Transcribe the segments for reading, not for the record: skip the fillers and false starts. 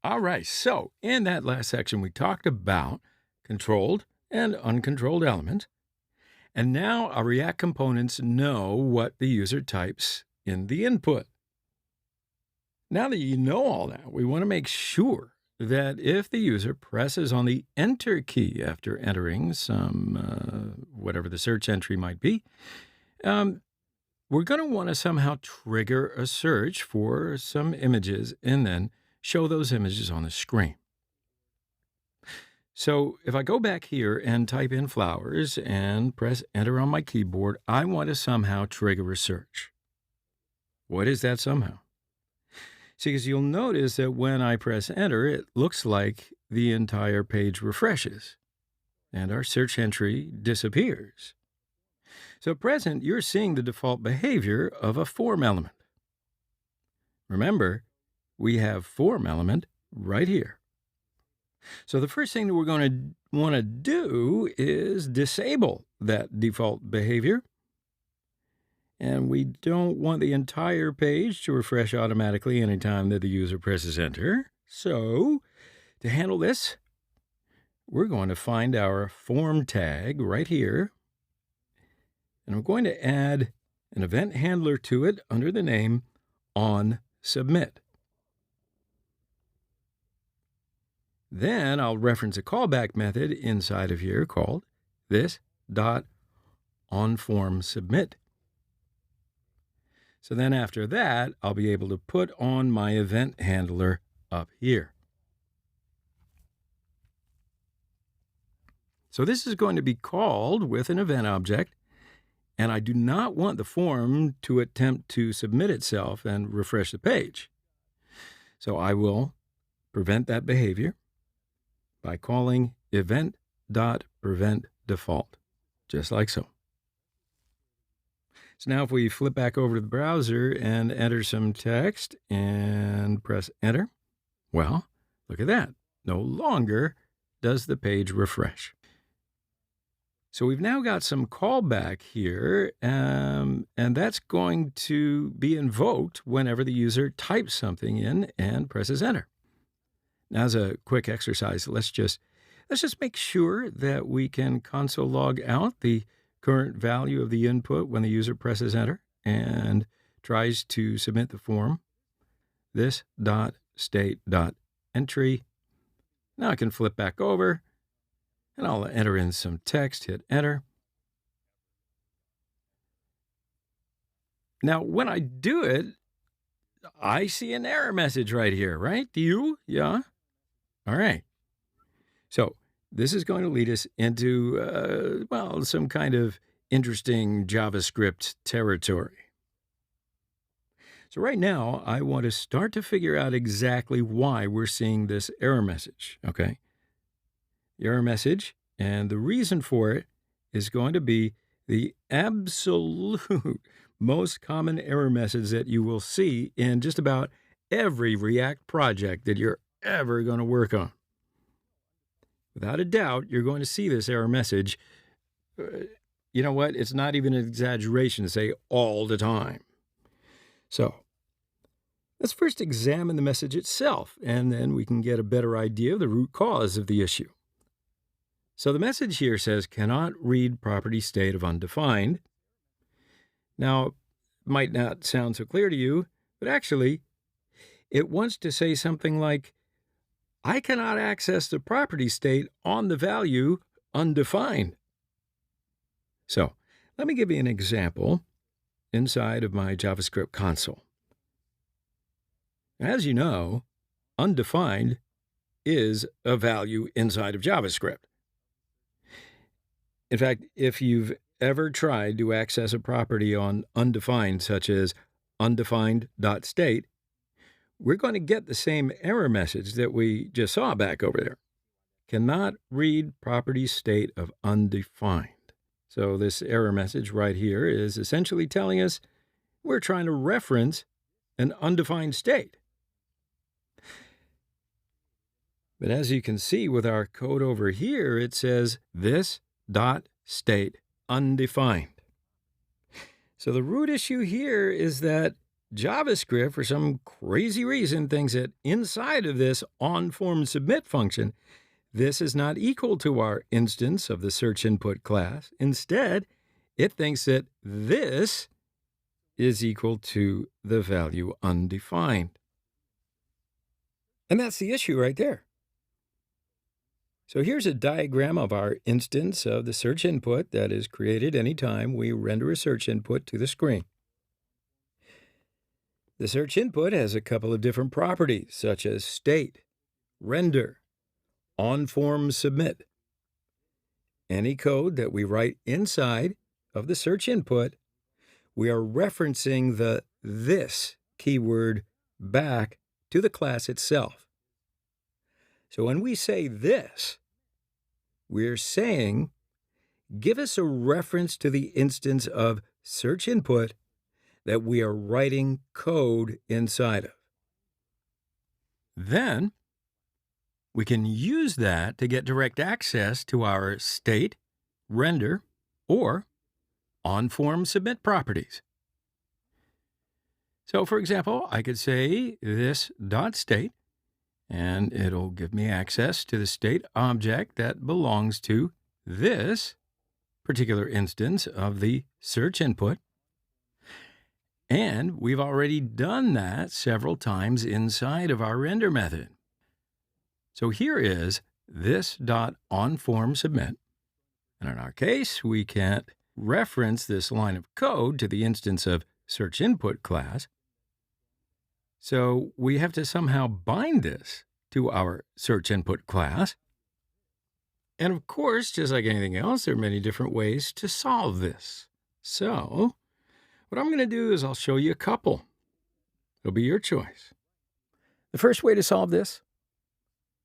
All right. So, in that last section, we talked about controlled and uncontrolled elements. And now our React components know what the user types in the input. Now that you know all that, we want to make sure that if the user presses on the enter key after entering whatever the search entry might be, um, we're going to want to somehow trigger a search for some images and then show those images on the screen. So if I go back here and type in flowers and press enter on my keyboard, I want to somehow trigger a search. What is that somehow? See, because you'll notice that when I press enter, it looks like the entire page refreshes and our search entry disappears. So at present, you're seeing the default behavior of a form element. Remember, we have form element right here. So the first thing that we're going to want to do is disable that default behavior. And we don't want the entire page to refresh automatically anytime that the user presses enter. So to handle this, we're going to find our form tag right here. And I'm going to add an event handler to it under the name onSubmit. Then I'll reference a callback method inside of here called this.onFormSubmit. So then after that, I'll be able to put on my event handler up here. So this is going to be called with an event object, and I do not want the form to attempt to submit itself and refresh the page. So I will prevent that behavior by calling event.preventDefault, just like so. So now if we flip back over to the browser and enter some text and press enter, well, look at that. No longer does the page refresh. So we've now got some callback here, and that's going to be invoked whenever the user types something in and presses enter. Now, as a quick exercise, let's just make sure that we can console log out the current value of the input when the user presses enter and tries to submit the form. This.state.entry. Now I can flip back over and I'll enter in some text, hit enter. Now, when I do it, I see an error message right here, right? Do you? Yeah. All right. So this is going to lead us into, some kind of interesting JavaScript territory. So right now, I want to start to figure out exactly why we're seeing this error message, okay? The error message and the reason for it is going to be the absolute most common error message that you will see in just about every React project that you're ever going to work on. Without a doubt, you're going to see this error message. You know what? It's not even an exaggeration to say all the time. So let's first examine the message itself, and then we can get a better idea of the root cause of the issue. So the message here says, cannot read property state of undefined. Now, it might not sound so clear to you, but actually, it wants to say something like, I cannot access the property state on the value undefined. So let me give you an example inside of my JavaScript console. As you know, undefined is a value inside of JavaScript. In fact, if you've ever tried to access a property on undefined, such as undefined.state, we're going to get the same error message that we just saw back over there. Cannot read property state of undefined. So this error message right here is essentially telling us we're trying to reference an undefined state. But as you can see with our code over here, it says this.state undefined. So the root issue here is that JavaScript, for some crazy reason, thinks that inside of this onFormSubmit function, this is not equal to our instance of the search input class. Instead, it thinks that this is equal to the value undefined. And that's the issue right there. So here's a diagram of our instance of the search input that is created anytime we render a search input to the screen. The search input has a couple of different properties, such as state, render, onFormSubmit. Any code that we write inside of the search input, we are referencing the this keyword back to the class itself. So when we say this, we're saying, give us a reference to the instance of search input that we are writing code inside of. Then we can use that to get direct access to our state, render, or onFormSubmit properties. So, for example, I could say this.state, and it'll give me access to the state object that belongs to this particular instance of the search input. And we've already done that several times inside of our render method. So here is this.onFormSubmit. And in our case, we can't reference this line of code to the instance of search input class. So we have to somehow bind this to our search input class. And of course, just like anything else, there are many different ways to solve this. So what I'm going to do is I'll show you a couple. It'll be your choice. The first way to solve this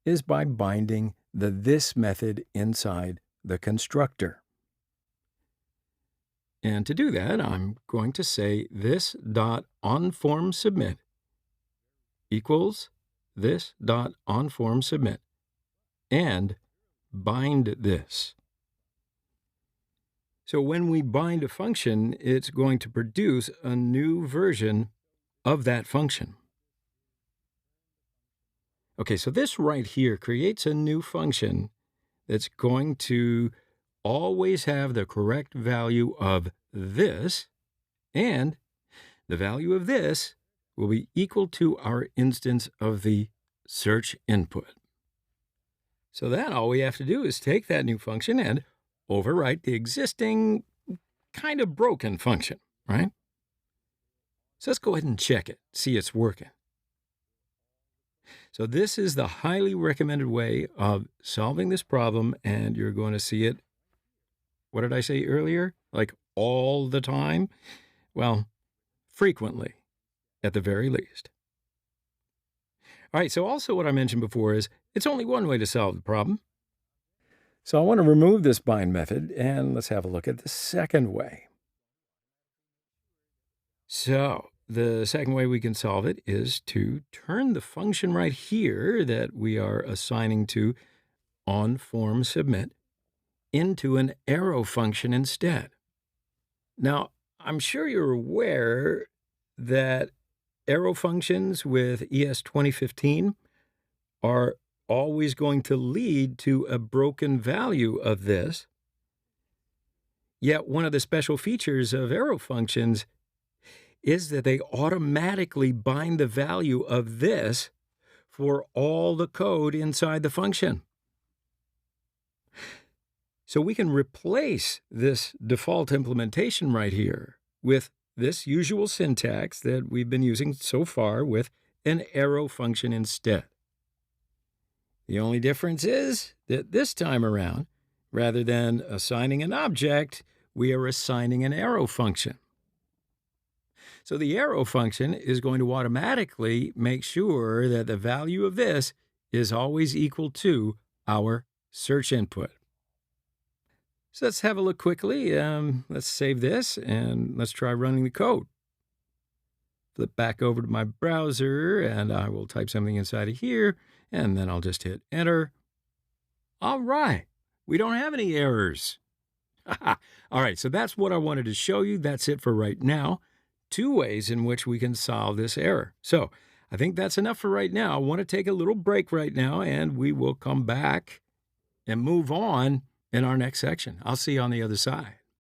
is by binding the this method inside the constructor. And to do that, I'm going to say this.onFormSubmit equals this.onFormSubmit and bind this. So when we bind a function, it's going to produce a new version of that function. Okay, so this right here creates a new function that's going to always have the correct value of this, and the value of this will be equal to our instance of the search input. So then all we have to do is take that new function and overwrite the existing kind of broken function, right? So let's go ahead and check it, see it's working. So this is the highly recommended way of solving this problem, and you're going to see it, what did I say earlier? Like all the time? Well, frequently, at the very least. All right, so also what I mentioned before is it's only one way to solve the problem. So I want to remove this bind method, and let's have a look at the second way. So the second way we can solve it is to turn the function right here that we are assigning to onFormSubmit into an arrow function instead. Now, I'm sure you're aware that arrow functions with ES 2015 are always going to lead to a broken value of this. Yet one of the special features of arrow functions is that they automatically bind the value of this for all the code inside the function. So we can replace this default implementation right here with this usual syntax that we've been using so far with an arrow function instead. The only difference is that this time around, rather than assigning an object, we are assigning an arrow function. So the arrow function is going to automatically make sure that the value of this is always equal to our search input. So let's have a look quickly. Let's save this and let's try running the code. Flip back over to my browser and I will type something inside of here, and then I'll just hit enter. All right, we don't have any errors. All right, so that's what I wanted to show you. That's it for right now. two ways in which we can solve this error. So I think that's enough for right now. I want to take a little break right now, and we will come back and move on in our next section. I'll see you on the other side.